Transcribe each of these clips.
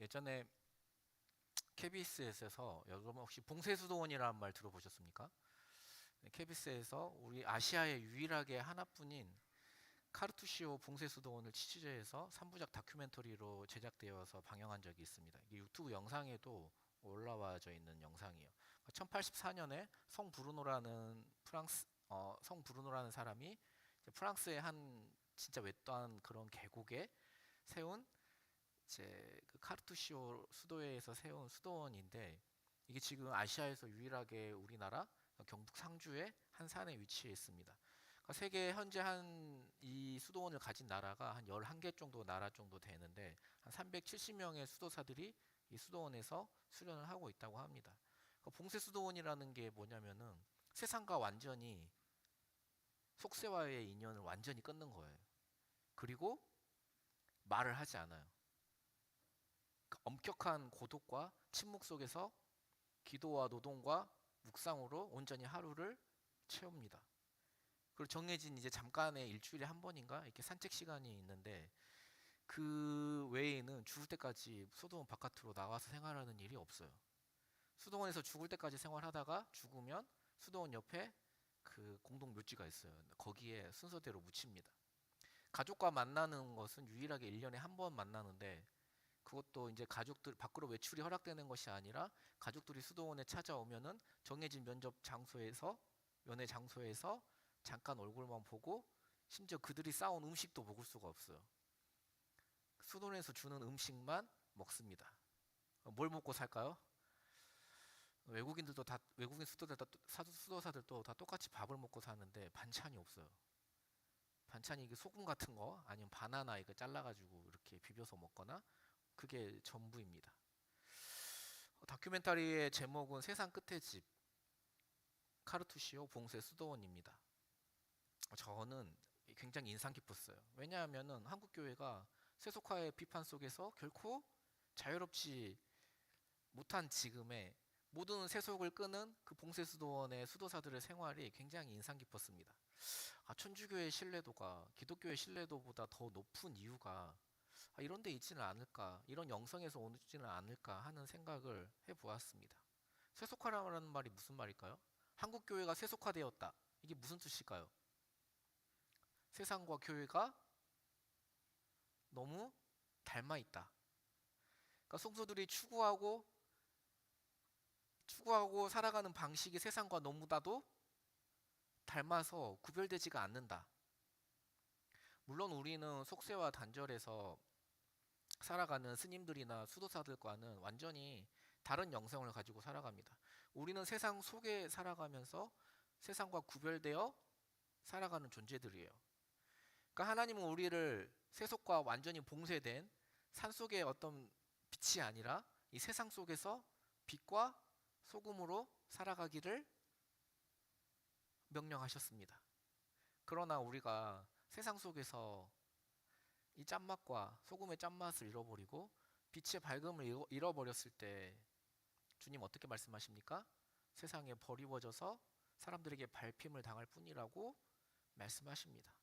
예전에 KBS에서 여러분 혹시 봉쇄수도원이라는 말 들어보셨습니까? 네, KBS에서 우리 아시아에 유일하게 하나뿐인 카르투시오 봉쇄수도원을 취재해서 3부작 다큐멘터리로 제작되어서 방영한 적이 있습니다. 이게 유튜브 영상에도 올라와져 있는 영상이에요. 1084년에 성 브루노라는 성 브루노라는 사람이 이제 프랑스의 한 진짜 외딴 그런 계곡에 세운 이제 그 카르투시오 수도회에서 세운 수도원인데, 이게 지금 아시아에서 유일하게 우리나라 경북 상주의 한 산에 위치해 있습니다. 그러니까 세계 현재 한 이 수도원을 가진 나라가 한 11개 정도 나라 정도 되는데, 한 370명의 수도사들이 이 수도원에서 수련을 하고 있다고 합니다. 그러니까 봉쇄 수도원이라는 게 뭐냐면은 세상과 완전히 속세와의 인연을 완전히 끊는 거예요. 그리고 말을 하지 않아요. 엄격한 고독과 침묵 속에서 기도와 노동과 묵상으로 온전히 하루를 채웁니다. 그리고 정해진 이제 잠깐의 일주일에 한 번인가 이렇게 산책 시간이 있는데, 그 외에는 죽을 때까지 수도원 바깥으로 나와서 생활하는 일이 없어요. 수도원에서 죽을 때까지 생활하다가 죽으면 수도원 옆에 그 공동 묘지가 있어요. 거기에 순서대로 묻힙니다. 가족과 만나는 것은 유일하게 1년에 한 번 만나는데, 그것도 이제 가족들 밖으로 외출이 허락되는 것이 아니라 가족들이 수도원에 찾아오면은 정해진 면회 장소에서 잠깐 얼굴만 보고, 심지어 그들이 싸온 음식도 먹을 수가 없어요. 수도원에서 주는 음식만 먹습니다. 뭘 먹고 살까요? 외국인 수도사들도 다 똑같이 밥을 먹고 사는데 반찬이 없어요. 반찬이 이게 소금 같은 거 아니면 바나나 이거 잘라가지고 이렇게 비벼서 먹거나, 그게 전부입니다. 다큐멘터리의 제목은 세상 끝의 집, 카르투시오 봉쇄 수도원입니다. 저는 굉장히 인상 깊었어요. 왜냐하면은 한국 교회가 세속화의 비판 속에서 결코 자유롭지 못한 지금에 모든 세속을 끄는 그 봉쇄 수도원의 수도사들의 생활이 굉장히 인상 깊었습니다. 천주교의 신뢰도가 기독교의 신뢰도보다 더 높은 이유가 이런 데 있지는 않을까, 이런 영성에서 오지는 않을까 하는 생각을 해보았습니다. 세속화라는 말이 무슨 말일까요? 한국 교회가 세속화되었다. 이게 무슨 뜻일까요? 세상과 교회가 너무 닮아 있다. 그러니까 성도들이 추구하고 살아가는 방식이 세상과 너무나도 닮아서 구별되지가 않는다. 물론 우리는 속세와 단절해서 살아가는 스님들이나 수도사들과는 완전히 다른 영성을 가지고 살아갑니다. 우리는 세상 속에 살아가면서 세상과 구별되어 살아가는 존재들이에요. 그러니까 하나님은 우리를 세속과 완전히 봉쇄된 산속의 어떤 빛이 아니라 이 세상 속에서 빛과 소금으로 살아가기를 명령하셨습니다. 그러나 우리가 세상 속에서 이 짠맛과 소금의 짠맛을 잃어버리고 빛의 밝음을 잃어버렸을 때 주님 어떻게 말씀하십니까? 세상에 버리워져서 사람들에게 밟힘을 당할 뿐이라고 말씀하십니다.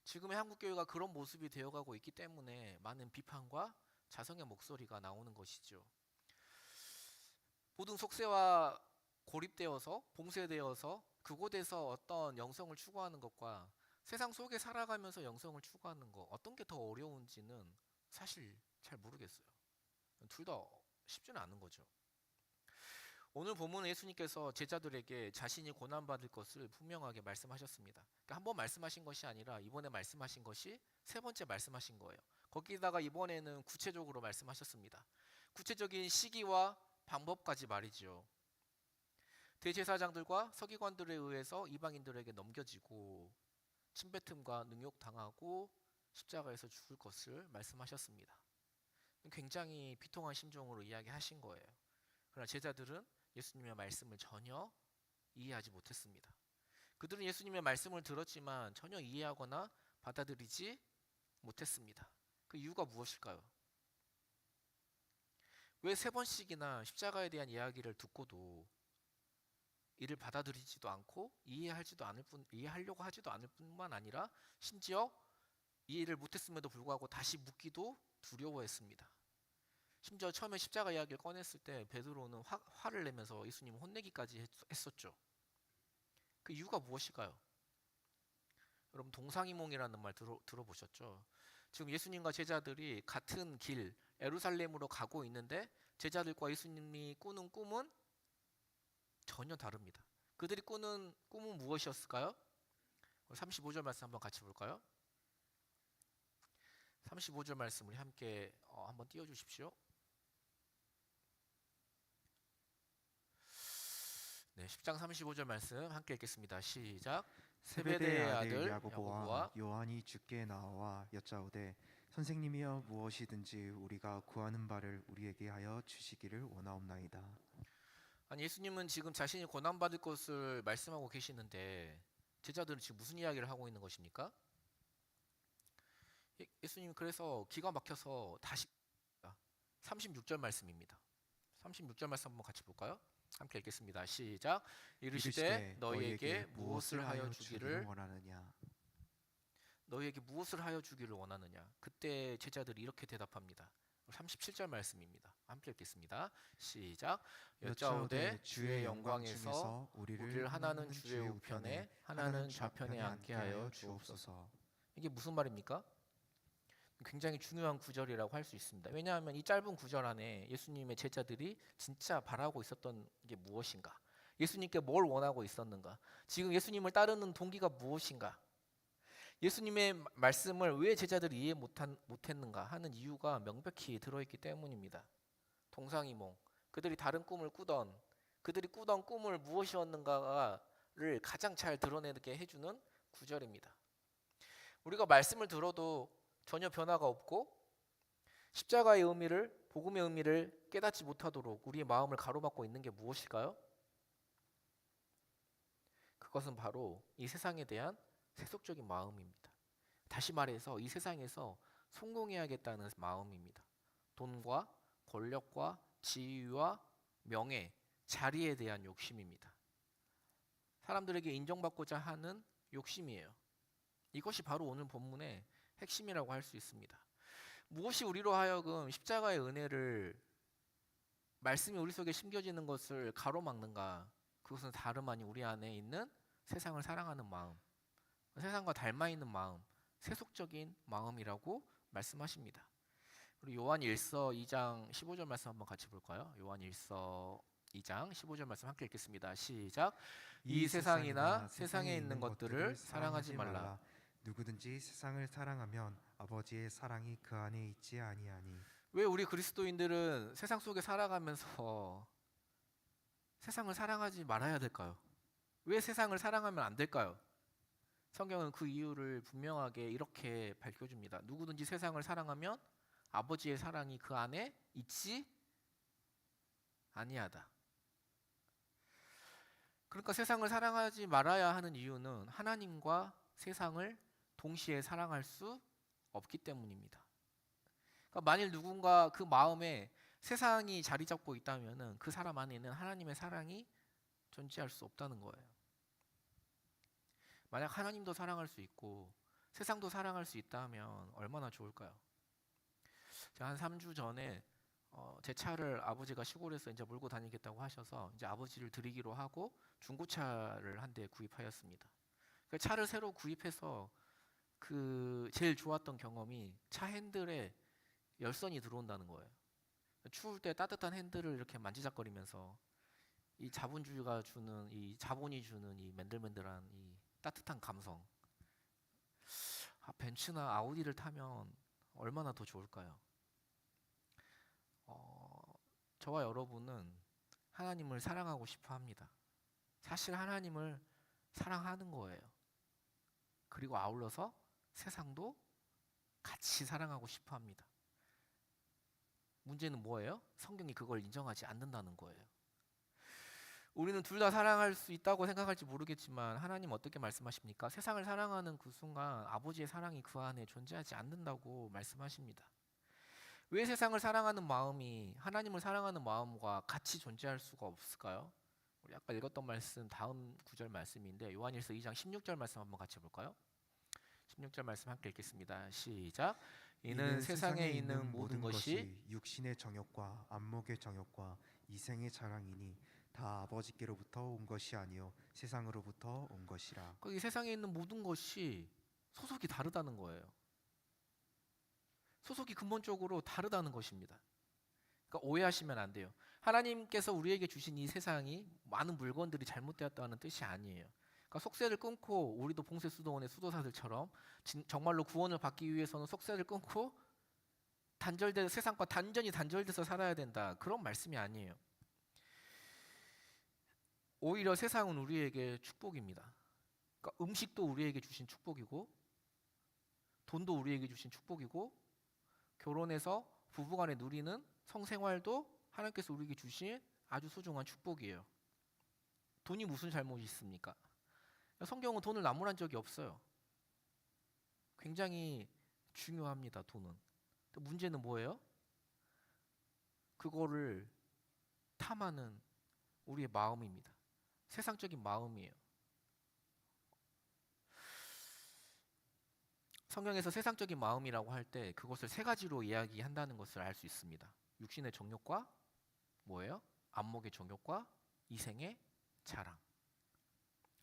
지금의 한국교회가 그런 모습이 되어가고 있기 때문에 많은 비판과 자성의 목소리가 나오는 것이죠. 모든 속세와 고립되어서 봉쇄되어서 그곳에서 어떤 영성을 추구하는 것과 세상 속에 살아가면서 영성을 추구하는 것, 어떤 게 더 어려운지는 사실 잘 모르겠어요. 둘 다 쉽지는 않은 거죠. 오늘 본문은 예수님께서 제자들에게 자신이 고난받을 것을 분명하게 말씀하셨습니다. 그러니까 한 번 말씀하신 것이 아니라 이번에 말씀하신 것이 세 번째 말씀하신 거예요. 거기다가 이번에는 구체적으로 말씀하셨습니다. 구체적인 시기와 방법까지 말이죠. 대제사장들과 서기관들에 의해서 이방인들에게 넘겨지고 침뱉음과 능욕당하고 십자가에서 죽을 것을 말씀하셨습니다. 굉장히 비통한 심정으로 이야기하신 거예요. 그러나 제자들은 예수님의 말씀을 전혀 이해하지 못했습니다. 그들은 예수님의 말씀을 들었지만 전혀 이해하거나 받아들이지 못했습니다. 그 이유가 무엇일까요? 왜 세 번씩이나 십자가에 대한 이야기를 듣고도 이를 받아들이지도 않고 이해하려고 하지도 않을 뿐만 아니라 심지어 이해를 못했음에도 불구하고 다시 묻기도 두려워했습니다. 심지어 처음에 십자가 이야기를 꺼냈을 때 베드로는 화를 내면서 예수님을 혼내기까지 했었죠. 그 이유가 무엇일까요? 여러분 동상이몽이라는 말 들어보셨죠? 지금 예수님과 제자들이 같은 길 예루살렘으로 가고 있는데 제자들과 예수님이 꾸는 꿈은 전혀 다릅니다. 그들이 꾸는 꿈은 무엇이었을까요? 35절 말씀 한번 같이 볼까요? 35절 말씀 우리 함께 한번 띄워주십시오. 네, 10장 35절 말씀 함께 읽겠습니다. 시작. 세베대의 아들 야고보와 야고보와 요한이 주께 나와 여짜오되 선생님이여 무엇이든지 우리가 구하는 바를 우리에게 하여 주시기를 원하옵나이다. 아니 예수님은 지금 자신이 고난받을 것을 말씀하고 계시는데 제자들은 지금 무슨 이야기를 하고 있는 것입니까? 예수님 그래서 기가 막혀서 다시 36절 말씀입니다. 36절 말씀 한번 같이 볼까요? 함께 읽겠습니다. 시작. 이르시되 너희에게 무엇을 하여 주기를 원하느냐. 너희에게 무엇을 하여 주기를 원하느냐. 그때 제자들이 이렇게 대답합니다. 37절 말씀입니다. 함께 읽겠습니다. 시작. 여짜오되 주의 영광에서 우리를 하나는 주의 우편에 하나는 좌편에 앉게 하여 주옵소서. 이게 무슨 말입니까? 굉장히 중요한 구절이라고 할 수 있습니다. 왜냐하면 이 짧은 구절 안에 예수님의 제자들이 진짜 바라고 있었던 게 무엇인가? 예수님께 뭘 원하고 있었는가? 지금 예수님을 따르는 동기가 무엇인가? 예수님의 말씀을 왜 제자들이 이해 못했는가 하는 이유가 명백히 들어있기 때문입니다. 동상이몽, 그들이 다른 꿈을 꾸던 그들이 꾸던 꿈을 무엇이었는가를 가장 잘 드러내게 해주는 구절입니다. 우리가 말씀을 들어도 전혀 변화가 없고 십자가의 의미를, 복음의 의미를 깨닫지 못하도록 우리의 마음을 가로막고 있는 게 무엇일까요? 그것은 바로 이 세상에 대한 세속적인 마음입니다. 다시 말해서 이 세상에서 성공해야겠다는 마음입니다. 돈과 권력과 지위와 명예, 자리에 대한 욕심입니다. 사람들에게 인정받고자 하는 욕심이에요. 이것이 바로 오늘 본문의 핵심이라고 할 수 있습니다. 무엇이 우리로 하여금 십자가의 은혜를 말씀이 우리 속에 심겨지는 것을 가로막는가? 그것은 다름 아닌 우리 안에 있는 세상을 사랑하는 마음, 세상과 닮아 있는 마음, 세속적인 마음이라고 말씀하십니다. 우리 요한 1서 2장 15절 말씀 한번 같이 볼까요? 요한 1서 2장 15절 말씀 함께 읽겠습니다. 시작. 이 세상이나 세상에 있는 것들을 사랑하지 말라. 누구든지 세상을 사랑하면 아버지의 사랑이 그 안에 있지 아니하니. 왜 우리 그리스도인들은 세상 속에 살아가면서 세상을 사랑하지 말아야 될까요? 왜 세상을 사랑하면 안 될까요? 성경은 그 이유를 분명하게 이렇게 밝혀줍니다. 누구든지 세상을 사랑하면 아버지의 사랑이 그 안에 있지 아니하다. 그러니까 세상을 사랑하지 말아야 하는 이유는 하나님과 세상을 동시에 사랑할 수 없기 때문입니다. 그러니까 만일 누군가 그 마음에 세상이 자리 잡고 있다면 그 사람 안에는 하나님의 사랑이 존재할 수 없다는 거예요. 만약 하나님도 사랑할 수 있고 세상도 사랑할 수 있다면 얼마나 좋을까요? 제가 한 3주 전에 제 차를 아버지가 시골에서 이제 몰고 다니겠다고 하셔서 이제 아버지를 드리기로 하고 중고차를 한 대 구입하였습니다. 그 차를 새로 구입해서 그 제일 좋았던 경험이 차 핸들에 열선이 들어온다는 거예요. 추울 때 따뜻한 핸들을 이렇게 만지작거리면서 이 자본주의가 주는 이 자본이 주는 이 맨들맨들한 이 따뜻한 감성. 벤츠나 아우디를 타면 얼마나 더 좋을까요? 저와 여러분은 하나님을 사랑하고 싶어 합니다. 사실 하나님을 사랑하는 거예요. 그리고 아울러서 세상도 같이 사랑하고 싶어 합니다. 문제는 뭐예요? 성경이 그걸 인정하지 않는다는 거예요. 우리는 둘 다 사랑할 수 있다고 생각할지 모르겠지만 하나님 어떻게 말씀하십니까? 세상을 사랑하는 그 순간 아버지의 사랑이 그 안에 존재하지 않는다고 말씀하십니다. 왜 세상을 사랑하는 마음이 하나님을 사랑하는 마음과 같이 존재할 수가 없을까요? 우리 아까 읽었던 말씀 다음 구절 말씀인데 요한일서 2장 16절 말씀 한번 같이 볼까요? 16절 말씀 함께 읽겠습니다. 시작. 이는 세상에 있는 모든 것이 육신의 정욕과 안목의 정욕과 이생의 자랑이니 다 아버지께로부터 온 것이 아니요 세상으로부터 온 것이라. 이 세상에 있는 모든 것이 소속이 다르다는 거예요. 소속이 근본적으로 다르다는 것입니다. 그러니까 오해하시면 안 돼요. 하나님께서 우리에게 주신 이 세상이 많은 물건들이 잘못되었다는 뜻이 아니에요. 그러니까 속세를 끊고 우리도 봉쇄수도원의 수도사들처럼 정말로 구원을 받기 위해서는 속세를 끊고 세상과 단절돼서 살아야 된다. 그런 말씀이 아니에요. 오히려 세상은 우리에게 축복입니다. 그러니까 음식도 우리에게 주신 축복이고 돈도 우리에게 주신 축복이고 결혼해서 부부간에 누리는 성생활도 하나님께서 우리에게 주신 아주 소중한 축복이에요. 돈이 무슨 잘못이 있습니까? 성경은 돈을 나무란 적이 없어요. 굉장히 중요합니다. 돈은. 문제는 뭐예요? 그거를 탐하는 우리의 마음입니다. 세상적인 마음이에요. 성경에서 세상적인 마음이라고 할 때 그것을 세 가지로 이야기한다는 것을 알 수 있습니다. 육신의 정욕과 뭐예요? 안목의 정욕과 이생의 자랑.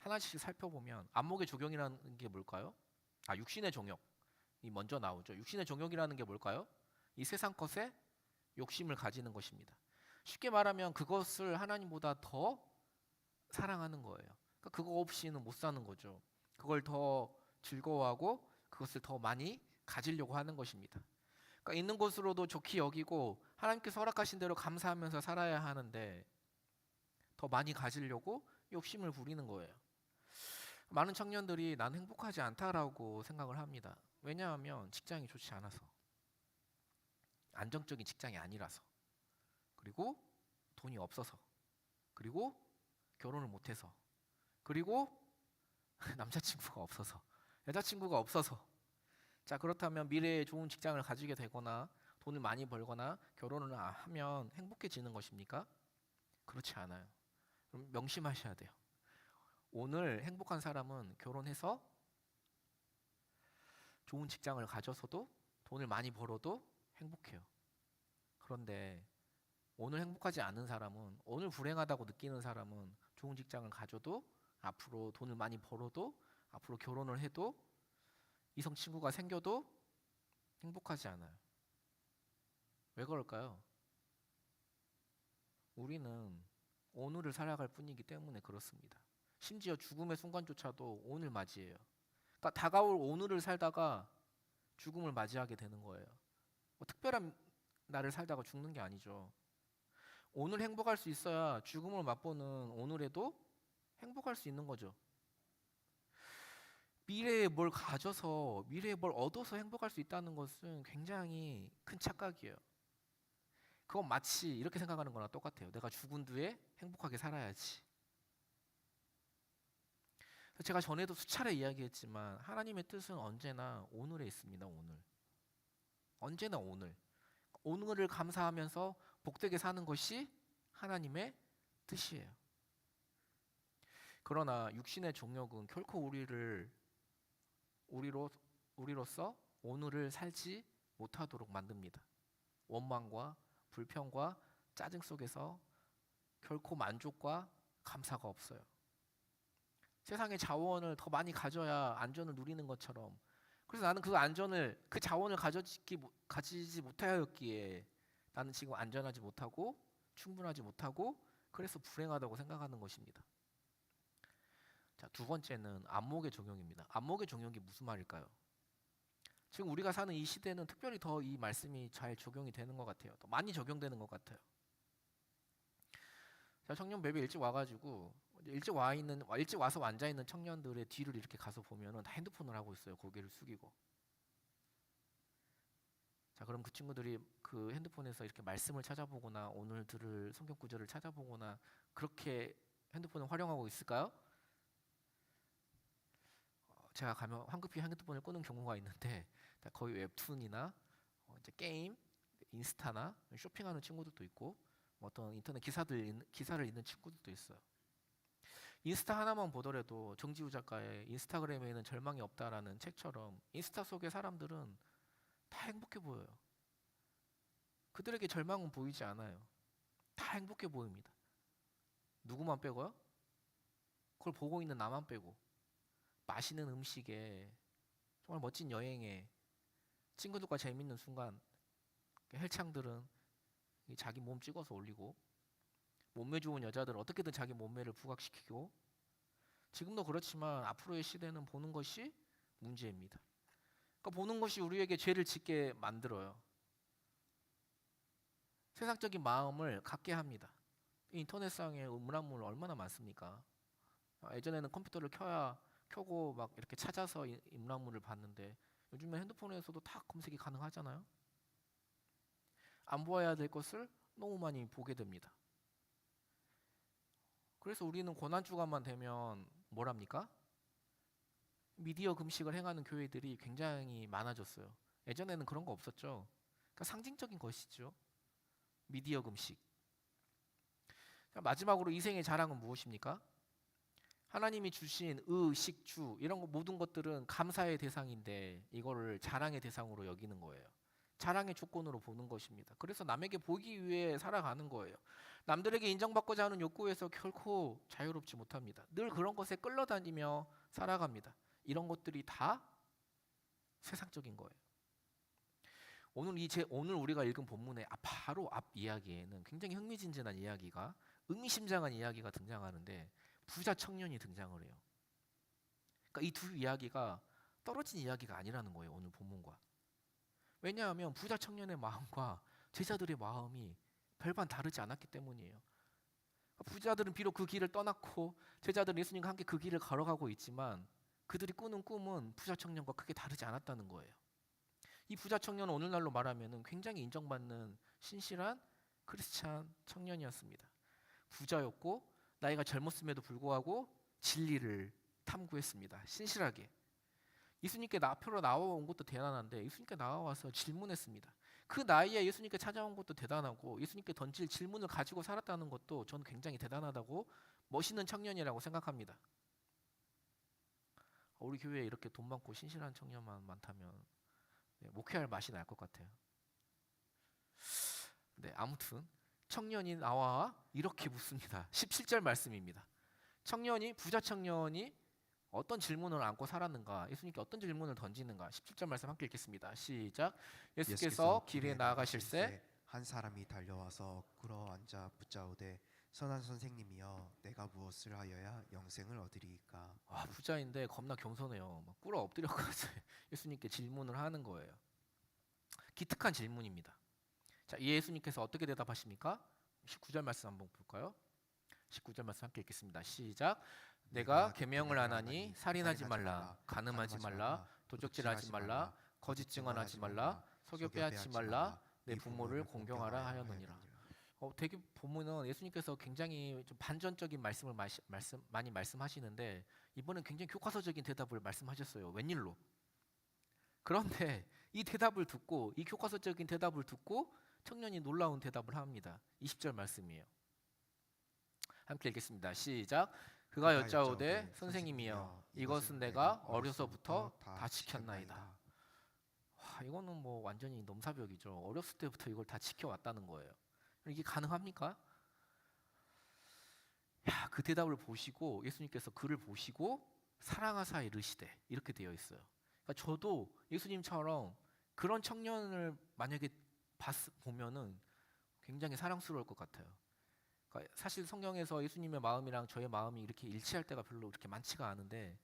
하나씩 살펴보면 안목의 정욕이라는 게 뭘까요? 육신의 정욕이 먼저 나오죠. 육신의 정욕이라는 게 뭘까요? 이 세상 것에 욕심을 가지는 것입니다. 쉽게 말하면 그것을 하나님보다 더 사랑하는 거예요. 그러니까 그거 없이는 못 사는 거죠. 그걸 더 즐거워하고 그것을 더 많이 가지려고 하는 것입니다. 그러니까 있는 것으로도 좋게 여기고 하나님께서 허락하신 대로 감사하면서 살아야 하는데 더 많이 가지려고 욕심을 부리는 거예요. 많은 청년들이 난 행복하지 않다라고 생각을 합니다. 왜냐하면 직장이 좋지 않아서, 안정적인 직장이 아니라서, 그리고 돈이 없어서, 그리고 결혼을 못해서, 그리고 남자친구가 없어서, 여자친구가 없어서. 자, 그렇다면 미래에 좋은 직장을 가지게 되거나 돈을 많이 벌거나 결혼을 하면 행복해지는 것입니까? 그렇지 않아요. 그럼 명심하셔야 돼요. 오늘 행복한 사람은 결혼해서 좋은 직장을 가져서도 돈을 많이 벌어도 행복해요. 그런데 오늘 행복하지 않은 사람은, 오늘 불행하다고 느끼는 사람은 좋은 직장을 가져도 앞으로 돈을 많이 벌어도 앞으로 결혼을 해도 이성 친구가 생겨도 행복하지 않아요. 왜 그럴까요? 우리는 오늘을 살아갈 뿐이기 때문에 그렇습니다. 심지어 죽음의 순간조차도 오늘 맞이해요. 그러니까 다가올 오늘을 살다가 죽음을 맞이하게 되는 거예요. 특별한 날을 살다가 죽는 게 아니죠. 오늘 행복할 수 있어야 죽음을 맛보는 오늘에도 행복할 수 있는 거죠. 미래에 뭘 가져서, 미래에 뭘 얻어서 행복할 수 있다는 것은 굉장히 큰 착각이에요. 그건 마치 이렇게 생각하는 거랑 똑같아요. 내가 죽은 뒤에 행복하게 살아야지. 제가 전에도 수차례 이야기했지만 하나님의 뜻은 언제나 오늘에 있습니다. 오늘. 언제나 오늘. 오늘을 감사하면서 복되게 사는 것이 하나님의 뜻이에요. 그러나 육신의 정욕은 결코 우리로서 오늘을 살지 못하도록 만듭니다. 원망과 불평과 짜증 속에서 결코 만족과 감사가 없어요. 세상의 자원을 더 많이 가져야 안전을 누리는 것처럼, 그래서 나는 그 자원을 가지지 못하였기에 나는 지금 안전하지 못하고 충분하지 못하고 그래서 불행하다고 생각하는 것입니다. 자, 두 번째는 안목의 종용입니다. 안목의 종용이 무슨 말일까요? 지금 우리가 사는 이 시대는 특별히 더 이 말씀이 잘 적용이 되는 것 같아요. 더 많이 적용되는 것 같아요. 자, 청년 맵에 일찍 와가지고 일찍 와서 앉아 있는 청년들의 뒤를 이렇게 가서 보면은 다 핸드폰을 하고 있어요. 고개를 숙이고. 자, 그럼 그 친구들이 그 핸드폰에서 이렇게 말씀을 찾아보거나 오늘 들을 성경 구절을 찾아보거나 그렇게 핸드폰을 활용하고 있을까요? 제가 가면 황급히 핸드폰을 끄는 경우가 있는데 거의 웹툰이나 이제 게임, 인스타나 쇼핑하는 친구들도 있고 어떤 인터넷 기사를 읽는 친구들도 있어요. 인스타 하나만 보더라도 정지우 작가의 인스타그램에는 절망이 없다라는 책처럼 인스타 속의 사람들은 다 행복해 보여요. 그들에게 절망은 보이지 않아요. 다 행복해 보입니다. 누구만 빼고요? 그걸 보고 있는 나만 빼고. 맛있는 음식에 정말 멋진 여행에 친구들과 재밌는 순간 헬창들은 자기 몸 찍어서 올리고 몸매 좋은 여자들은 어떻게든 자기 몸매를 부각시키고 지금도 그렇지만 앞으로의 시대는 보는 것이 문제입니다. 그러니까 보는 것이 우리에게 죄를 짓게 만들어요. 세상적인 마음을 갖게 합니다. 인터넷상에 음란물 얼마나 많습니까? 예전에는 컴퓨터를 켜고 막 이렇게 찾아서 음란물을 봤는데 요즘에 핸드폰에서도 다 검색이 가능하잖아요. 안 보아야 될 것을 너무 많이 보게 됩니다. 그래서 우리는 고난주간만 되면 뭐랍니까? 미디어 금식을 행하는 교회들이 굉장히 많아졌어요. 예전에는 그런 거 없었죠. 그러니까 상징적인 것이죠. 미디어 금식. 마지막으로 이생의 자랑은 무엇입니까? 하나님이 주신 식주 이런 거 모든 것들은 감사의 대상인데 이거를 자랑의 대상으로 여기는 거예요. 자랑의 조건으로 보는 것입니다. 그래서 남에게 보이기 위해 살아가는 거예요. 남들에게 인정받고자 하는 욕구에서 결코 자유롭지 못합니다. 늘 그런 것에 끌려다니며 살아갑니다. 이런 것들이 다 세상적인 거예요. 오늘 우리가 읽은 본문의 바로 앞 이야기에는 굉장히 흥미진진한 이야기가 의미심장한 이야기가 등장하는데 부자 청년이 등장을 해요. 그러니까 이 두 이야기가 떨어진 이야기가 아니라는 거예요. 오늘 본문과. 왜냐하면 부자 청년의 마음과 제자들의 마음이 별반 다르지 않았기 때문이에요. 부자들은 비록 그 길을 떠났고 제자들은 예수님과 함께 그 길을 걸어가고 있지만 그들이 꾸는 꿈은 부자 청년과 크게 다르지 않았다는 거예요. 이 부자 청년은 오늘날로 말하면 굉장히 인정받는 신실한 크리스찬 청년이었습니다. 부자였고 나이가 젊었음에도 불구하고 진리를 탐구했습니다. 신실하게. 예수님께 앞으로 나와온 것도 대단한데 예수님께 나와서 질문했습니다. 그 나이에 예수님께 찾아온 것도 대단하고 예수님께 던질 질문을 가지고 살았다는 것도 저는 굉장히 대단하다고 멋있는 청년이라고 생각합니다. 우리 교회에 이렇게 돈 많고 신실한 청년만 많다면 목회할 맛이 날 것 같아요. 네, 아무튼 청년이 나와 이렇게 묻습니다. 17절 말씀입니다. 부자 청년이 어떤 질문을 안고 살았는가? 예수님께 어떤 질문을 던지는가? 17절 말씀 함께 읽겠습니다. 시작. 예수께서 길에 나아가실새 한 사람이 달려와서 꿇어앉아 붙자오되 선한 선생님이여 내가 무엇을 하여야 영생을 얻으리이까? 부자인데 겁나 겸손해요. 막 꿇어 엎드려가지고 예수님께 질문을 하는 거예요. 기특한 질문입니다. 자, 이 예수님께서 어떻게 대답하십니까? 19절 말씀 한번 볼까요? 19절 말씀 함께 읽겠습니다. 시작. 내가 계명을 안 하니 살인하지 말라, 간음하지 말라, 도적질하지 말라, 거짓 증언하지 말라, 속여 빼앗지 말라, 내 부모를 공경하라 하였느니라. 되게 보면은 예수님께서 굉장히 좀 반전적인 말씀을 많이 말씀하시는데 이번엔 굉장히 교과서적인 대답을 말씀하셨어요. 웬일로? 그런데 이 교과서적인 대답을 듣고 청년이 놀라운 대답을 합니다. 20절 말씀이에요. 함께 읽겠습니다. 시작. 그가 여짜오되 선생님이여 이것은 내가 어려서부터 다 지켰나이다. 이거는 뭐 완전히 넘사벽이죠. 어렸을 때부터 이걸 다 지켜왔다는 거예요. 이게 가능합니까? 그 대답을 보시고 예수님께서 그를 보시고 사랑하사 이르시되 이렇게 되어 있어요. 그러니까 저도 예수님처럼 그런 청년을 만약에 보면은 굉장히 사랑스러울 것 같아요. 그러니까 사실 성경에서 예수님의 마음이랑 저의 마음이 이렇게 일치할 때가 별로 그렇게 많지가 않은데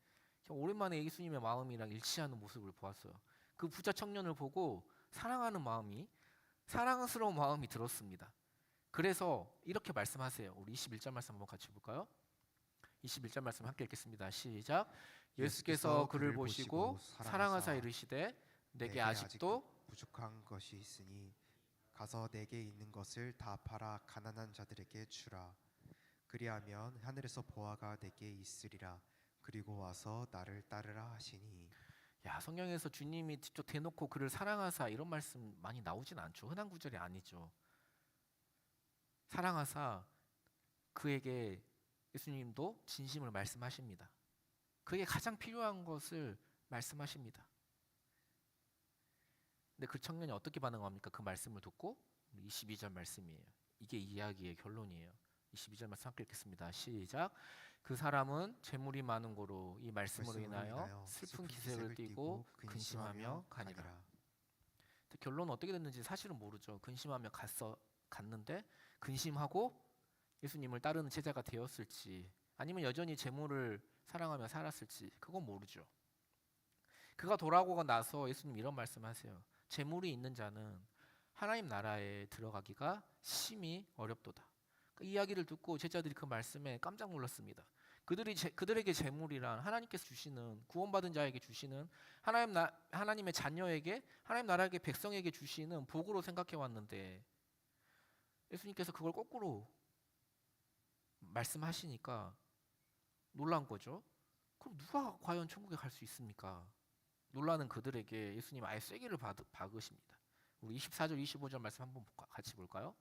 오랜만에 예수님의 마음이랑 일치하는 모습을 보았어요. 그 부자 청년을 보고 사랑스러운 마음이 들었습니다. 그래서 이렇게 말씀하세요. 우리 21절 말씀 한번 같이 볼까요? 21절 말씀 함께 읽겠습니다. 시작. 예수께서 그를 보시고 사랑하사 이르시되 내게 아직도 부족한 것이 있으니 가서 내게 있는 것을 다 팔아 가난한 자들에게 주라. 그리하면 하늘에서 보화가 내게 있으리라. 그리고 와서 나를 따르라 하시니. 성경에서 주님이 직접 대놓고 그를 사랑하사 이런 말씀 많이 나오진 않죠. 흔한 구절이 아니죠. 사랑하사 그에게 예수님도 진심을 말씀하십니다. 그게 가장 필요한 것을 말씀하십니다. 근데 그 청년이 어떻게 반응합니까? 그 말씀을 듣고 22절 말씀이에요. 이게 이야기의 결론이에요. 22절 말씀 함께 읽겠습니다. 시작. 그 사람은 재물이 많은 고로 이 말씀으로 인하여 슬픈 기색을 띠고 근심하며 가니라. 결론은 어떻게 됐는지 사실은 모르죠. 근심하며 갔는데 근심하고 예수님을 따르는 제자가 되었을지 아니면 여전히 재물을 사랑하며 살았을지 그건 모르죠. 그가 돌아오고 나서 예수님 이런 말씀하세요. 재물이 있는 자는 하나님 나라에 들어가기가 심히 어렵도다. 그 이야기를 듣고 제자들이 그 말씀에 깜짝 놀랐습니다. 그들에게 재물이란 하나님께서 주시는 구원받은 자에게 주시는 하나님의 자녀에게 하나님 나라에게 백성에게 주시는 복으로 생각해 왔는데 예수님께서 그걸 거꾸로 말씀하시니까 놀란 거죠. 그럼 누가 과연 천국에 갈 수 있습니까? 놀라는 그들에게 예수님 아예 쐐기를 박으십니다. 우리 24절 25절 말씀 한번 같이 볼까요?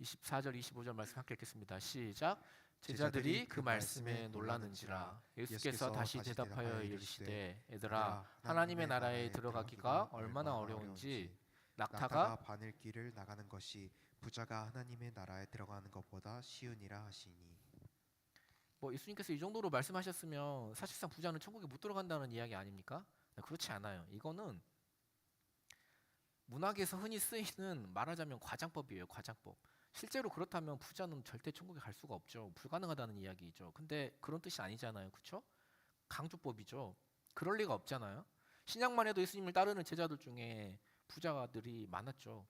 24절 25절 말씀 함께 읽겠습니다. 시작. 제자들이 그 말씀에 놀라는지라 예수께서 다시 대답하여 이르시되 얘들아 하나님의 나라에 들어가기가 얼마나 어려운지 낙타가 바늘길을 나가는 것이 부자가 하나님의 나라에 들어가는 것보다 쉬우니라 하시니. 예수님께서 이 정도로 말씀하셨으면 사실상 부자는 천국에 못 들어간다는 이야기 아닙니까? 그렇지 않아요. 이거는 문학에서 흔히 쓰이는 말하자면 과장법이에요. 과장법. 실제로 그렇다면 부자는 절대 천국에 갈 수가 없죠. 불가능하다는 이야기죠. 근데 그런 뜻이 아니잖아요. 그렇죠? 강조법이죠. 그럴 리가 없잖아요. 신약만 해도 예수님을 따르는 제자들 중에 부자들이 많았죠.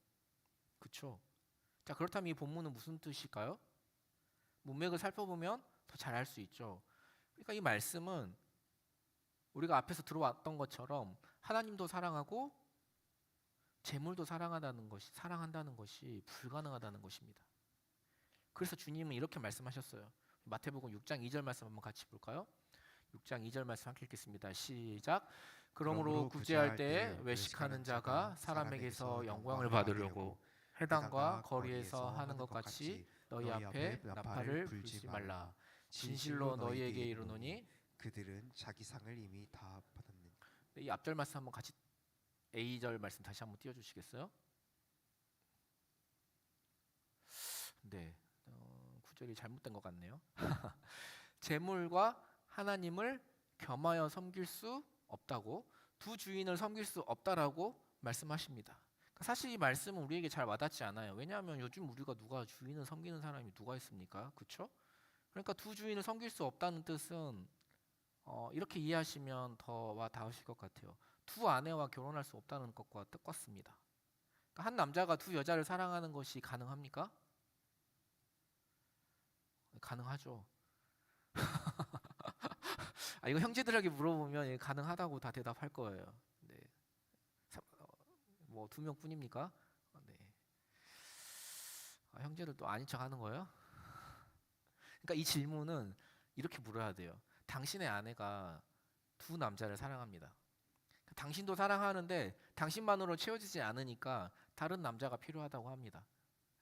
그렇죠? 자, 그렇다면 이 본문은 무슨 뜻일까요? 문맥을 살펴보면 더 잘 알 수 있죠. 그러니까 이 말씀은 우리가 앞에서 들어왔던 것처럼 하나님도 사랑하고 재물도 사랑한다는 것이 불가능하다는 것입니다. 그래서 주님은 이렇게 말씀하셨어요. 마태복음 6장 2절 말씀 한번 같이 볼까요? 6장 2절 말씀 함께 읽겠습니다. 시작. 그러므로 구제할 때에 외식하는 자가 사람에게서 영광을 받으려고 회당과 거리에서 하는 것 같이 너희 앞에 나팔을 불지 말라. 진실로 너희에게 이르노니 그들은 자기 상을 이미 다 받았느니. 이 앞절 말씀 한번 같이 A절 말씀 다시 한번 띄워주시겠어요? 네, 구절이 잘못된 것 같네요. 재물과 하나님을 겸하여 섬길 수 없다고, 두 주인을 섬길 수 없다라고 말씀하십니다. 사실 이 말씀은 우리에게 잘 와닿지 않아요. 왜냐하면 요즘 우리가 누가 주인을 섬기는 사람이 누가 있습니까? 그렇죠? 그러니까 두 주인을 섬길 수 없다는 뜻은 이렇게 이해하시면 더 와 닿으실 것 같아요. 두 아내와 결혼할 수 없다는 것과 똑같습니다. 그러니까 한 남자가 두 여자를 사랑하는 것이 가능합니까? 가능하죠. 이거 형제들에게 물어보면 가능하다고 다 대답할 거예요. 네. 뭐 2명뿐입니까? 네. 형제들 또 아닌 척하는 거예요? 그러니까 이 질문은 이렇게 물어야 돼요. 당신의 아내가 두 남자를 사랑합니다. 당신도 사랑하는데 당신만으로 채워지지 않으니까 다른 남자가 필요하다고 합니다.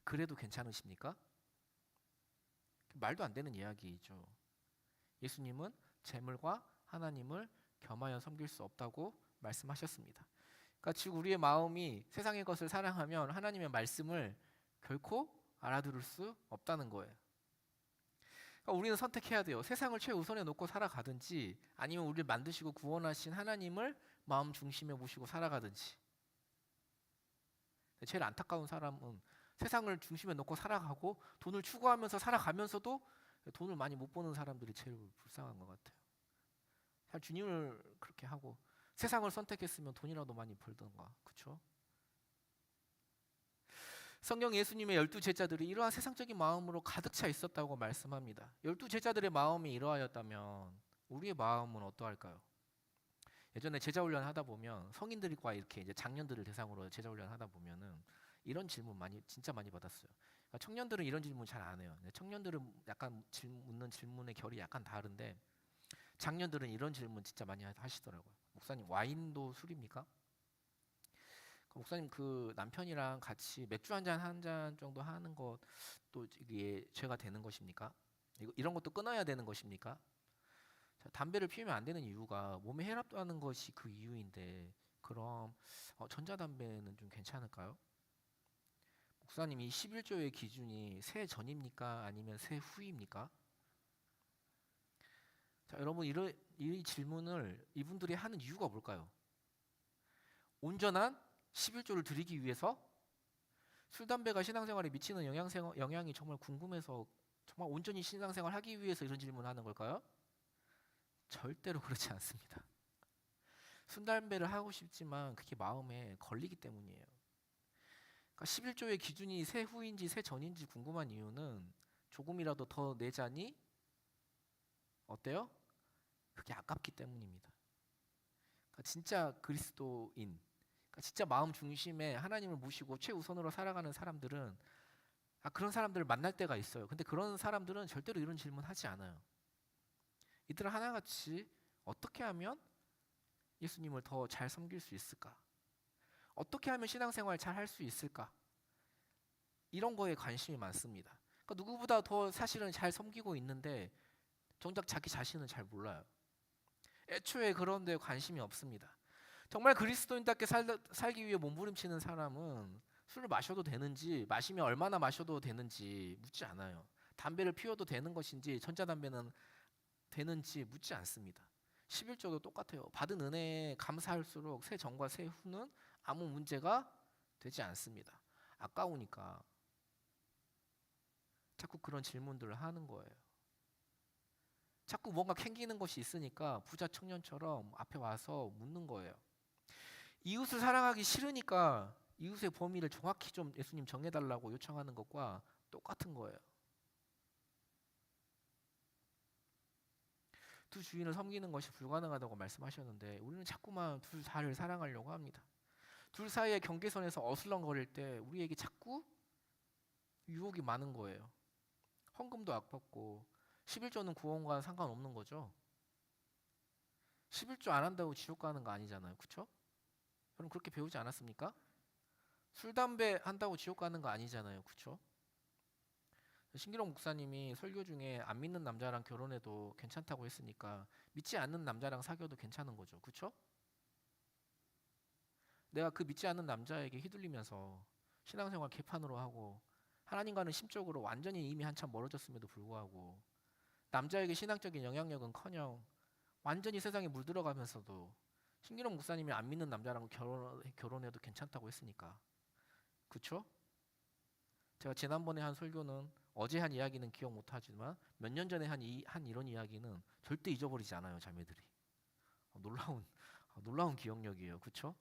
그래도 괜찮으십니까? 말도 안 되는 이야기죠. 예수님은 재물과 하나님을 겸하여 섬길 수 없다고 말씀하셨습니다. 그러니까 즉 우리의 마음이 세상의 것을 사랑하면 하나님의 말씀을 결코 알아들을 수 없다는 거예요. 그러니까 우리는 선택해야 돼요. 세상을 최우선에 놓고 살아가든지 아니면 우리를 만드시고 구원하신 하나님을 마음 중심에 모시고 살아가든지. 제일 안타까운 사람은 세상을 중심에 놓고 살아가고 돈을 추구하면서 살아가면서도 돈을 많이 못 버는 사람들이 제일 불쌍한 것 같아요. 잘 주님을 그렇게 하고 세상을 선택했으면 돈이라도 많이 벌던가, 그렇죠? 성경 예수님의 12제자들이 이러한 세상적인 마음으로 가득 차 있었다고 말씀합니다. 12제자들의 마음이 이러하였다면 우리의 마음은 어떠할까요? 예전에 제자 훈련 하다 보면 성인들과 이렇게 이제 장년들을 대상으로 제자 훈련 하다 보면은 이런 질문 진짜 많이 받았어요. 그러니까 청년들은 이런 질문 잘 안 해요. 청년들은 약간 묻는 질문의 결이 약간 다른데 장년들은 이런 질문 진짜 많이 하시더라고요. 목사님, 와인도 술입니까? 목사님, 그 남편이랑 같이 맥주 한 잔 정도 하는 것도 이게 죄가 되는 것입니까? 이런 것도 끊어야 되는 것입니까? 자, 담배를 피우면 안 되는 이유가 몸에 해롭다는 것이 그 이유인데 그럼 전자담배는 좀 괜찮을까요? 목사님 이 11조의 기준이 새 전입니까? 아니면 새 후입니까? 자, 여러분 이 질문을 이분들이 하는 이유가 뭘까요? 온전한 11조를 드리기 위해서 술, 담배가 신앙생활에 미치는 영향이 정말 궁금해서 정말 온전히 신앙생활 하기 위해서 이런 질문을 하는 걸까요? 절대로 그렇지 않습니다. 술, 담배를 하고 싶지만 그게 마음에 걸리기 때문이에요. 그러니까 11조의 기준이 새 후인지 새 전인지 궁금한 이유는 조금이라도 더 내자니 어때요? 그게 아깝기 때문입니다. 그러니까 진짜 그리스도인, 그러니까 진짜 마음 중심에 하나님을 모시고 최우선으로 살아가는 사람들은 그런 사람들을 만날 때가 있어요. 근데 그런 사람들은 절대로 이런 질문 하지 않아요. 이들은 하나같이 어떻게 하면 예수님을 더 잘 섬길 수 있을까? 어떻게 하면 신앙생활 잘 할 수 있을까? 이런 거에 관심이 많습니다. 그러니까 누구보다 더 사실은 잘 섬기고 있는데 정작 자기 자신은 잘 몰라요. 애초에 그런 데 관심이 없습니다. 정말 그리스도인답게 살기 위해 몸부림치는 사람은 술을 마셔도 되는지 마시면 얼마나 마셔도 되는지 묻지 않아요. 담배를 피워도 되는 것인지 전자담배는 되는지 묻지 않습니다. 11조도 똑같아요. 받은 은혜에 감사할수록 새 전과 새 후는 아무 문제가 되지 않습니다. 아까우니까 자꾸 그런 질문들을 하는 거예요. 자꾸 뭔가 캥기는 것이 있으니까 부자 청년처럼 앞에 와서 묻는 거예요. 이웃을 사랑하기 싫으니까 이웃의 범위를 정확히 좀 예수님 정해달라고 요청하는 것과 똑같은 거예요. 두 주인을 섬기는 것이 불가능하다고 말씀하셨는데 우리는 자꾸만 둘 다를 사랑하려고 합니다. 둘 사이의 경계선에서 어슬렁거릴 때 우리에게 자꾸 유혹이 많은 거예요. 헌금도 아깝고 11조는 구원과 상관없는 거죠. 11조 안 한다고 지옥 가는 거 아니잖아요. 그렇죠? 여러분 그렇게 배우지 않았습니까? 술, 담배 한다고 지옥 가는 거 아니잖아요. 그렇죠? 신기록 목사님이 설교 중에 안 믿는 남자랑 결혼해도 괜찮다고 했으니까 믿지 않는 남자랑 사귀어도 괜찮은 거죠. 그렇죠? 내가 그 믿지 않는 남자에게 휘둘리면서 신앙생활 개판으로 하고 하나님과는 심적으로 완전히 이미 한참 멀어졌음에도 불구하고 남자에게 신앙적인 영향력은커녕 완전히 세상에 물들어가면서도 신기록 목사님이 안 믿는 남자랑 결혼해도 괜찮다고 했으니까 그쵸? 제가 지난번에 한 설교는 어제 한 이야기는 기억 못하지만 몇 년 전에 한 이런 이야기는 절대 잊어버리지 않아요. 자매들이 놀라운 기억력이에요. 그쵸?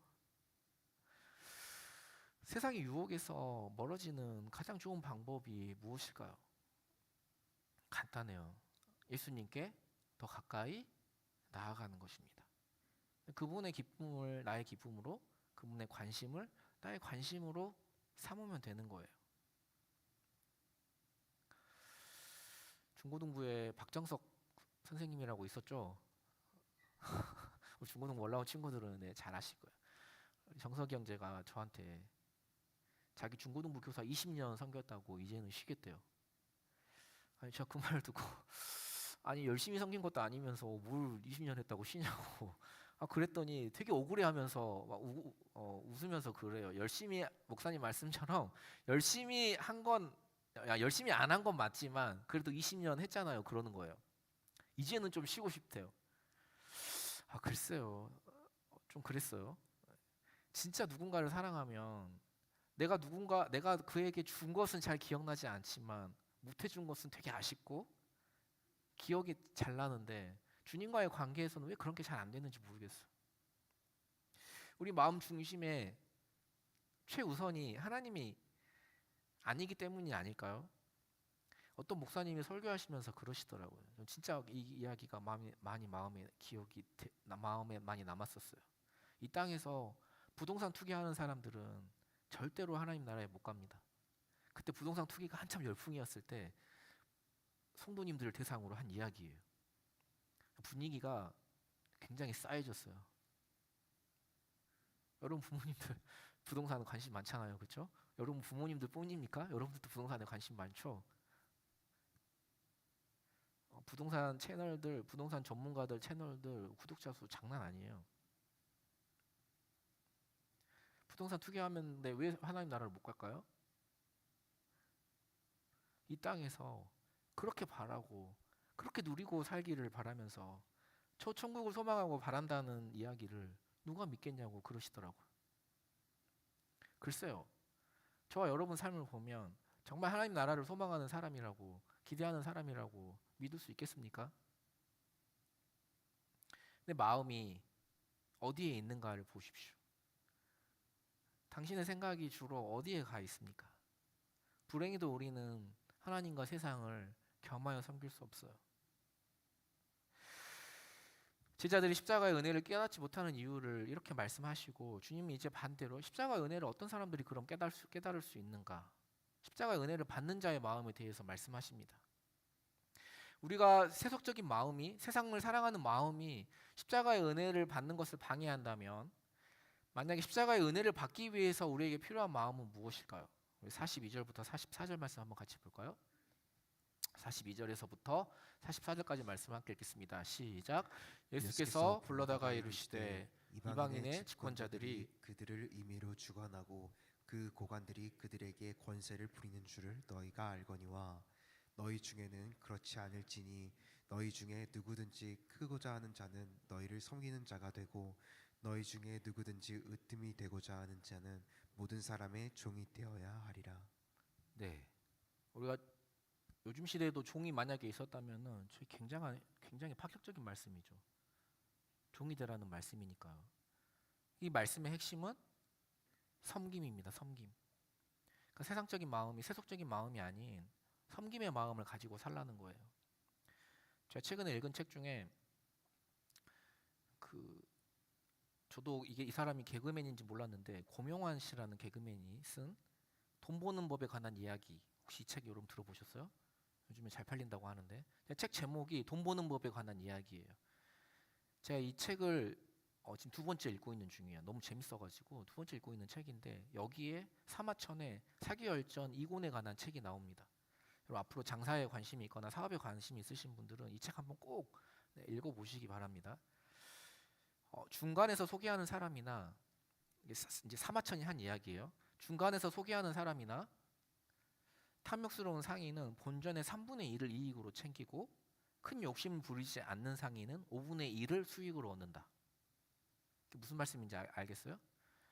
세상의 유혹에서 멀어지는 가장 좋은 방법이 무엇일까요? 간단해요. 예수님께 더 가까이 나아가는 것입니다. 그분의 기쁨을 나의 기쁨으로, 그분의 관심을 나의 관심으로 삼으면 되는 거예요. 중고등부에 박정석 선생님이라고 있었죠. 우리 중고등부 올라온 친구들은 잘 아실 거예요. 정석이 형제가 저한테 자기 중고등부 교사 20년 섬겼다고 이제는 쉬겠대요. 아니 제가 그 말을 듣고 아니 열심히 섬긴 것도 아니면서 뭘 20년 했다고 쉬냐고 그랬더니 되게 억울해하면서 막 웃으면서 그래요. 열심히 목사님 말씀처럼 열심히 열심히 안 한 건 맞지만 그래도 20년 했잖아요. 그러는 거예요. 이제는 좀 쉬고 싶대요. 글쎄요. 좀 그랬어요. 진짜 누군가를 사랑하면 내가 그에게 준 것은 잘 기억나지 않지만 못해준 것은 되게 아쉽고 기억이 잘 나는데 주님과의 관계에서는 왜 그런 게 잘 안 되는지 모르겠어요. 우리 마음 중심에 최우선이 하나님이 아니기 때문이 아닐까요? 어떤 목사님이 설교하시면서 그러시더라고요. 진짜 이 이야기가 마음에 많이 남았었어요. 이 땅에서 부동산 투기하는 사람들은 절대로 하나님 나라에 못 갑니다. 그때 부동산 투기가 한참 열풍이었을 때 성도님들을 대상으로 한 이야기예요. 분위기가 굉장히 싸해졌어요. 여러분 부모님들 부동산에 관심 많잖아요. 그렇죠? 여러분 부모님들 뿐입니까? 여러분들도 부동산에 관심 많죠? 부동산 채널들, 부동산 전문가들 채널들 구독자 수 장난 아니에요. 부동산 투기하는데 왜 하나님 나라를 못 갈까요? 이 땅에서 그렇게 바라고 그렇게 누리고 살기를 바라면서 저 천국을 소망하고 바란다는 이야기를 누가 믿겠냐고 그러시더라고요. 글쎄요. 저와 여러분 삶을 보면 정말 하나님 나라를 소망하는 사람이라고 기대하는 사람이라고 믿을 수 있겠습니까? 내 마음이 어디에 있는가를 보십시오. 당신의 생각이 주로 어디에 가 있습니까? 불행히도 우리는 하나님과 세상을 겸하여 섬길 수 없어요. 제자들이 십자가의 은혜를 깨닫지 못하는 이유를 이렇게 말씀하시고 주님이 이제 반대로 십자가의 은혜를 어떤 사람들이 그럼 깨달을 수 있는가? 십자가의 은혜를 받는 자의 마음에 대해서 말씀하십니다. 우리가 세속적인 마음이 세상을 사랑하는 마음이 십자가의 은혜를 받는 것을 방해한다면 만약에 십자가의 은혜를 받기 위해서 우리에게 필요한 마음은 무엇일까요? 우리 42절부터 44절 말씀 한번 같이 볼까요? 42절에서부터 44절까지 말씀 함께 읽겠습니다. 시작. 예수께서 불러다가 이르시되 이방인의 집권자들이 그들을 임의로 주관하고 그 고관들이 그들에게 권세를 부리는 줄을 너희가 알거니와 너희 중에는 그렇지 않을지니 너희 중에 누구든지 크고자 하는 자는 너희를 섬기는 자가 되고 너희 중에 누구든지 으뜸이 되고자 하는 자는 모든 사람의 종이 되어야 하리라. 네, 우리가 요즘 시대에도 종이 만약에 있었다면은 저희 굉장히 파격적인 말씀이죠. 종이 되라는 말씀이니까요. 이 말씀의 핵심은 섬김입니다. 섬김. 그러니까 세상적인 마음이 세속적인 마음이 아닌 섬김의 마음을 가지고 살라는 거예요. 제가 최근에 읽은 책 중에 저도 이 사람이 개그맨인지 몰랐는데 고명환 씨라는 개그맨이 쓴 돈 버는 법에 관한 이야기, 혹시 이 책 여러분 들어보셨어요? 요즘에 잘 팔린다고 하는데 책 제목이 돈 버는 법에 관한 이야기예요. 제가 이 책을 지금 두 번째 읽고 있는 중이에요. 너무 재밌어가지고 두 번째 읽고 있는 책인데 여기에 사마천의 사기열전 이곤에 관한 책이 나옵니다. 여러분 앞으로 장사에 관심이 있거나 사업에 관심이 있으신 분들은 이 책 한번 꼭 읽어보시기 바랍니다. 중간에서 소개하는 사람이나 이제 사마천이 한 이야기예요. 중간에서 소개하는 사람이나 탐욕스러운 상인은 본전의 3분의 1을 이익으로 챙기고 큰 욕심을 부리지 않는 상인은 5분의 1을 수익으로 얻는다. 무슨 말씀인지 알겠어요?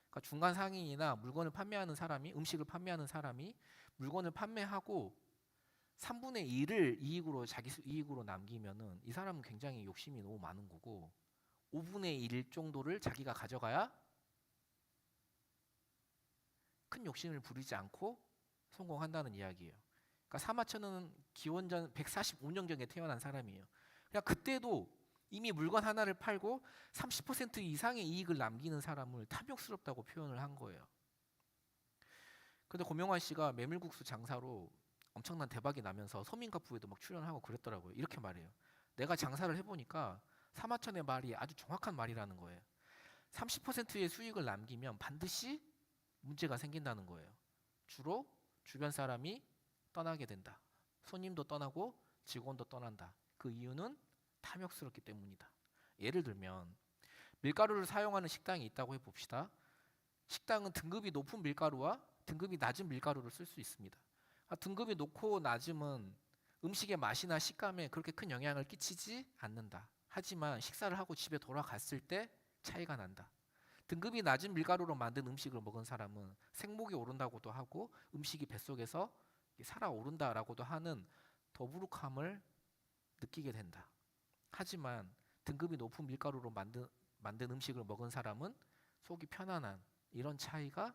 그러니까 중간 상인이나 물건을 판매하는 사람이 음식을 판매하는 사람이 물건을 판매하고 3분의 1을 이익으로 자기 이익으로 남기면은 이 사람은 굉장히 욕심이 너무 많은 거고 5분의 1 정도를 자기가 가져가야 큰 욕심을 부리지 않고 성공한다는 이야기예요. 그러니까 사마천은 기원전 145년 전에 태어난 사람이에요. 그냥 그때도 이미 물건 하나를 팔고 30% 이상의 이익을 남기는 사람을 탐욕스럽다고 표현을 한 거예요. 근데 고명환 씨가 메밀국수 장사로 엄청난 대박이 나면서 서민가부에도 막 출연하고 그랬더라고요. 이렇게 말해요. 내가 장사를 해보니까 사마천의 말이 아주 정확한 말이라는 거예요. 30%의 수익을 남기면 반드시 문제가 생긴다는 거예요. 주로 주변 사람이 떠나게 된다. 손님도 떠나고 직원도 떠난다. 그 이유는 탐욕스럽기 때문이다. 예를 들면 밀가루를 사용하는 식당이 있다고 해봅시다. 식당은 등급이 높은 밀가루와 등급이 낮은 밀가루를 쓸 수 있습니다. 등급이 높고 낮음은 음식의 맛이나 식감에 그렇게 큰 영향을 끼치지 않는다. 하지만 식사를 하고 집에 돌아갔을 때 차이가 난다. 등급이 낮은 밀가루로 만든 음식을 먹은 사람은 생목이 오른다고도 하고 음식이 뱃속에서 살아오른다라고도 하는 더부룩함을 느끼게 된다. 하지만 등급이 높은 밀가루로 만든 음식을 먹은 사람은 속이 편안한 이런 차이가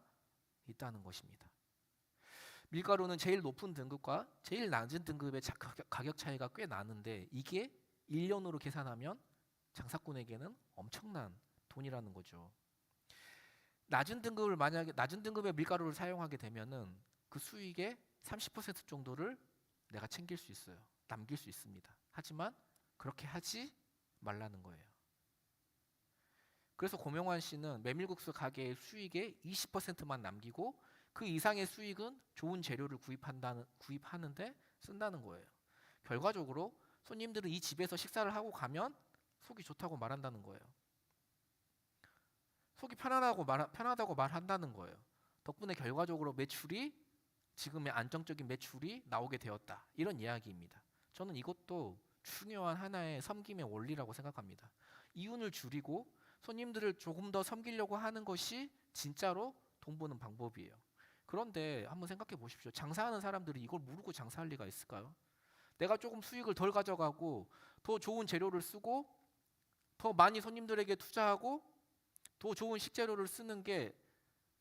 있다는 것입니다. 밀가루는 제일 높은 등급과 제일 낮은 등급의 가격 차이가 꽤 나는데 이게 1년으로 계산하면 장사꾼에게는 엄청난 돈이라는 거죠. 낮은 등급의 밀가루를 사용하게 되면은 그 수익의 30% 정도를 내가 챙길 수 있어요. 남길 수 있습니다. 하지만 그렇게 하지 말라는 거예요. 그래서 고명환 씨는 메밀국수 가게의 수익의 20%만 남기고 그 이상의 수익은 좋은 재료를 구입하는데 쓴다는 거예요. 결과적으로 손님들은 이 집에서 식사를 하고 가면 속이 좋다고 말한다는 거예요. 속이 편하다고 말한다는 거예요. 덕분에 결과적으로 매출이 지금의 안정적인 매출이 나오게 되었다. 이런 이야기입니다. 저는 이것도 중요한 하나의 섬김의 원리라고 생각합니다. 이윤을 줄이고 손님들을 조금 더 섬기려고 하는 것이 진짜로 돈 버는 방법이에요. 그런데 한번 생각해 보십시오. 장사하는 사람들이 이걸 모르고 장사할 리가 있을까요? 내가 조금 수익을 덜 가져가고 더 좋은 재료를 쓰고 더 많이 손님들에게 투자하고 더 좋은 식재료를 쓰는 게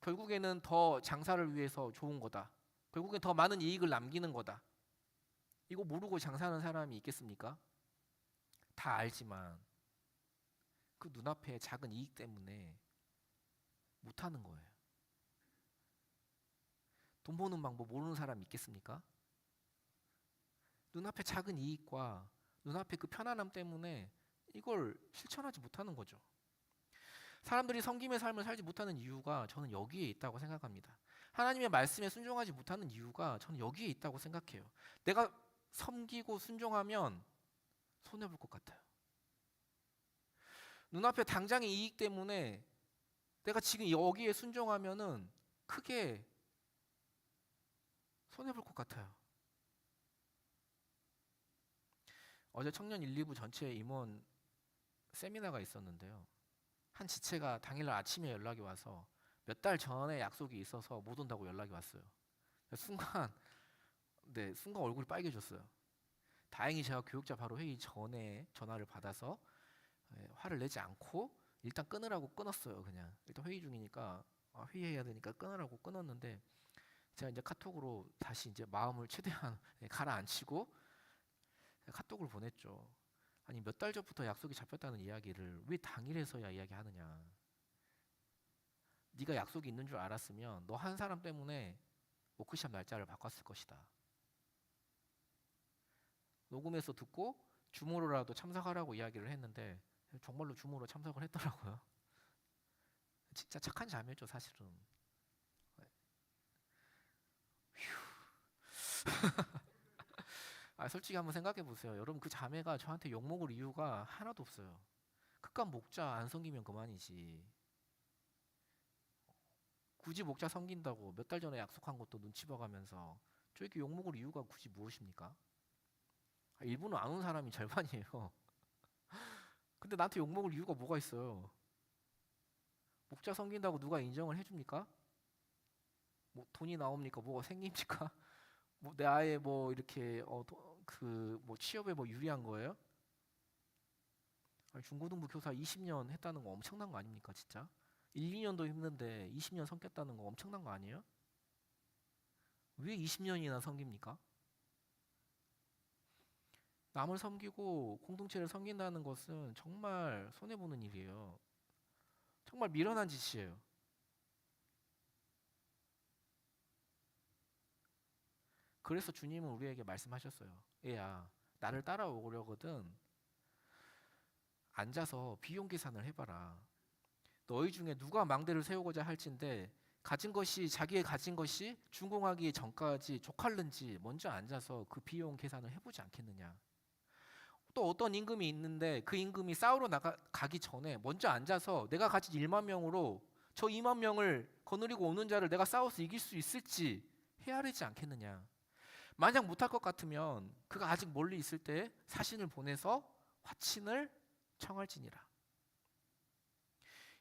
결국에는 더 장사를 위해서 좋은 거다. 결국엔 더 많은 이익을 남기는 거다. 이거 모르고 장사하는 사람이 있겠습니까? 다 알지만 그 눈앞에 작은 이익 때문에 못하는 거예요. 돈 버는 방법 모르는 사람 있겠습니까? 눈앞에 작은 이익과 눈앞에 그 편안함 때문에 이걸 실천하지 못하는 거죠. 사람들이 섬김의 삶을 살지 못하는 이유가 저는 여기에 있다고 생각합니다. 하나님의 말씀에 순종하지 못하는 이유가 저는 여기에 있다고 생각해요. 내가 섬기고 순종하면 손해볼 것 같아요. 눈앞에 당장의 이익 때문에 내가 지금 여기에 순종하면은 크게 손해볼 것 같아요. 어제 청년 1, 2부 전체 임원 세미나가 있었는데요. 한 지체가 당일날 아침에 연락이 와서 몇 달 전에 약속이 있어서 못 온다고 연락이 왔어요. 순간 얼굴이 빨개졌어요. 다행히 제가 교육자 바로 회의 전에 전화를 받아서 화를 내지 않고 일단 끊으라고 끊었어요. 그냥 일단 회의 중이니까 회의해야 되니까 끊으라고 끊었는데 제가 이제 카톡으로 다시 이제 마음을 최대한 가라앉히고 카톡을 보냈죠. 아니 몇 달 전부터 약속이 잡혔다는 이야기를 왜 당일에서야 이야기하느냐. 네가 약속이 있는 줄 알았으면 너 한 사람 때문에 워크숍 날짜를 바꿨을 것이다. 녹음해서 듣고 줌으로라도 참석하라고 이야기를 했는데 정말로 줌으로 참석을 했더라고요. 진짜 착한 자매죠 사실은. 솔직히 한번 생각해 보세요. 여러분 그 자매가 저한테 욕먹을 이유가 하나도 없어요. 극간 목자 안 섬기면 그만이지. 굳이 목자 섬긴다고 몇 달 전에 약속한 것도 눈치 봐가면서 저에게 욕먹을 이유가 굳이 무엇입니까? 일부는 안 온 사람이 절반이에요. 근데 나한테 욕먹을 이유가 뭐가 있어요? 목자 섬긴다고 누가 인정을 해줍니까? 뭐 돈이 나옵니까? 뭐가 생깁니까? 뭐 내 아예 뭐 이렇게 그 뭐 취업에 뭐 유리한 거예요? 아니, 중고등부 교사 20년 했다는 거 엄청난 거 아닙니까, 진짜? 1, 2년도 힘든데 20년 섬겼다는 거 엄청난 거 아니에요? 왜 20년이나 섬깁니까? 남을 섬기고 공동체를 섬긴다는 것은 정말 손해보는 일이에요. 정말 미련한 짓이에요. 그래서 주님은 우리에게 말씀하셨어요. 얘야, 나를 따라오려거든 앉아서 비용 계산을 해봐라. 너희 중에 누가 망대를 세우고자 할진데 자기의 가진 것이 준공하기 전까지 족할는지 먼저 앉아서 그 비용 계산을 해보지 않겠느냐. 또 어떤 임금이 있는데 그 임금이 싸우러 가기 전에 먼저 앉아서 내가 가진 1만 명으로 저 2만 명을 거느리고 오는 자를 내가 싸워서 이길 수 있을지 헤아리지 않겠느냐. 만약 못할 것 같으면 그가 아직 멀리 있을 때 사신을 보내서 화친을 청할지니라.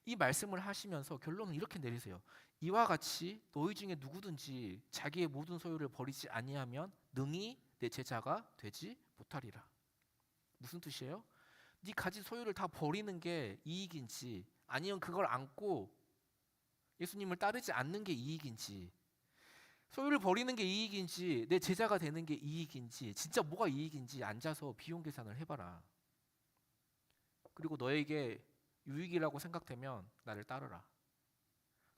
이 말씀을 하시면서 결론은 이렇게 내리세요. 이와 같이 너희 중에 누구든지 자기의 모든 소유를 버리지 아니하면 능히 내 제자가 되지 못하리라. 무슨 뜻이에요? 네 가진 소유를 다 버리는 게 이익인지 아니면 그걸 안고 예수님을 따르지 않는 게 이익인지, 소유를 버리는 게 이익인지 내 제자가 되는 게 이익인지, 진짜 뭐가 이익인지 앉아서 비용 계산을 해봐라. 그리고 너에게 유익이라고 생각되면 나를 따르라.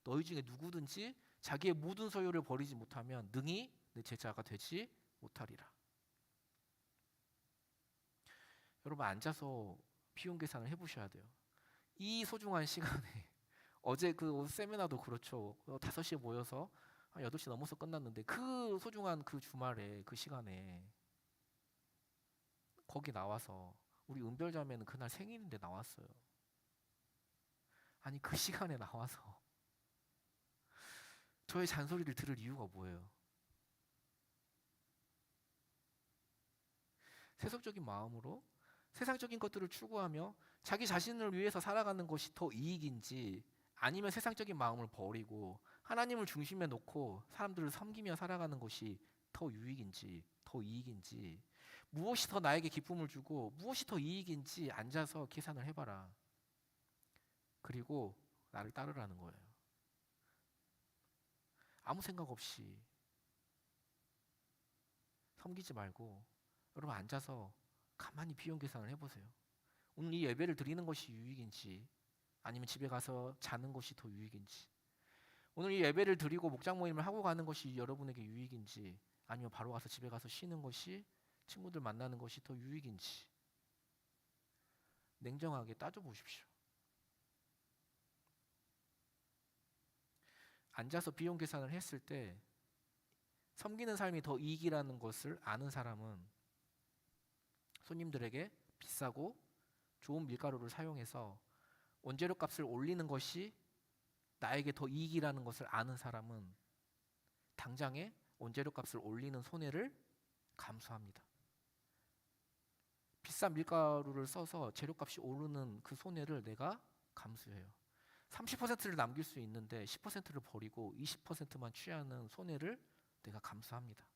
너희 중에 누구든지 자기의 모든 소유를 버리지 못하면 능히 내 제자가 되지 못하리라. 여러분 앉아서 비용 계산을 해보셔야 돼요. 이 소중한 시간에 어제 그 세미나도 그렇죠. 5시에 모여서 한 8시 넘어서 끝났는데 그 소중한 그 주말에 그 시간에 거기 나와서 우리 은별자매는 그날 생일인데 나왔어요. 아니 그 시간에 나와서 저의 잔소리를 들을 이유가 뭐예요? 세속적인 마음으로 세상적인 것들을 추구하며 자기 자신을 위해서 살아가는 것이 더 이익인지, 아니면 세상적인 마음을 버리고 하나님을 중심에 놓고 사람들을 섬기며 살아가는 것이 더 유익인지, 더 이익인지, 무엇이 더 나에게 기쁨을 주고 무엇이 더 이익인지 앉아서 계산을 해봐라. 그리고 나를 따르라는 거예요. 아무 생각 없이 섬기지 말고 여러분 앉아서 가만히 비용 계산을 해보세요. 오늘 이 예배를 드리는 것이 유익인지, 아니면 집에 가서 자는 것이 더 유익인지, 오늘 이 예배를 드리고 목장 모임을 하고 가는 것이 여러분에게 유익인지, 아니면 바로 가서 집에 가서 쉬는 것이, 친구들 만나는 것이 더 유익인지 냉정하게 따져보십시오. 앉아서 비용 계산을 했을 때 섬기는 삶이 더 이익이라는 것을 아는 사람은 손님들에게 비싸고 좋은 밀가루를 사용해서 원재료 값을 올리는 것이 나에게 더 이익이라는 것을 아는 사람은 당장에 원재료 값을 올리는 손해를 감수합니다. 비싼 밀가루를 써서 재료값이 오르는 그 손해를 내가 감수해요. 30%를 남길 수 있는데 10%를 버리고 20%만 취하는 손해를 내가 감수합니다.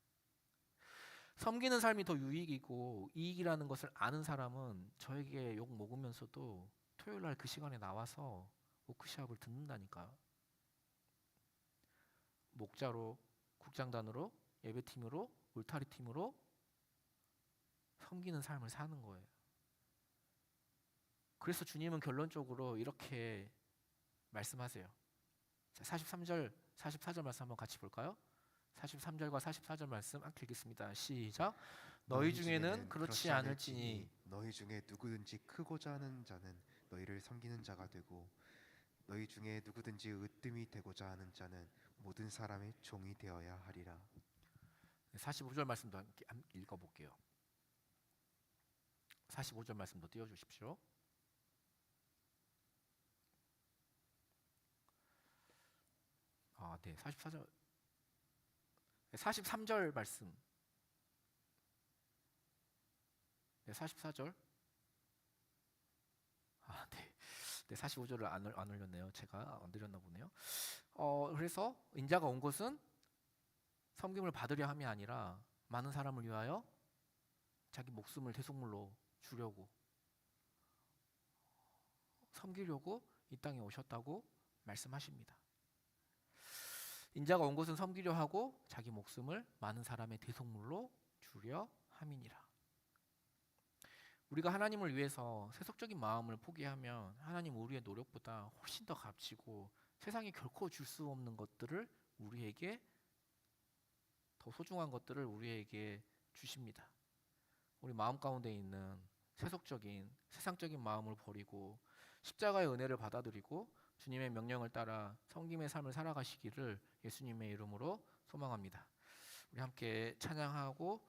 섬기는 삶이 더 유익이고 이익이라는 것을 아는 사람은 저에게 욕 먹으면서도 토요일 날 그 시간에 나와서 워크숍을 듣는다니까요. 목자로, 국장단으로, 예배팀으로, 울타리팀으로 섬기는 삶을 사는 거예요. 그래서 주님은 결론적으로 이렇게 말씀하세요. 자, 43절, 44절 말씀 한번 같이 볼까요? 43절과 44절 말씀 함께 읽겠습니다. 시작. 너희 중에는 그렇지 않을지니 너희 중에 누구든지 크고자 하는 자는 너희를 섬기는 자가 되고 너희 중에 누구든지 으뜸이 되고자 하는 자는 모든 사람의 종이 되어야 하리라. 45절 말씀도 함께 읽어볼게요. 45절 말씀도 띄워주십시오. 네, 44절, 43절 말씀. 네, 44절. 네, 45절을 안 올렸네요. 제가 안 드렸나 보네요. 그래서 인자가 온 것은 섬김을 받으려 함이 아니라 많은 사람을 위하여 자기 목숨을 대속물로 주려고, 섬기려고 이 땅에 오셨다고 말씀하십니다. 인자가 온 것은 섬기려 하고 자기 목숨을 많은 사람의 대속물로 주려 함이니라. 우리가 하나님을 위해서 세속적인 마음을 포기하면 하나님 우리의 노력보다 훨씬 더 값지고 세상에 결코 줄 수 없는 것들을 우리에게, 더 소중한 것들을 우리에게 주십니다. 우리 마음 가운데 있는 세속적인, 세상적인 마음을 버리고 십자가의 은혜를 받아들이고 주님의 명령을 따라 섬김의 삶을 살아가시기를 예수님의 이름으로 소망합니다. 우리 함께 찬양하고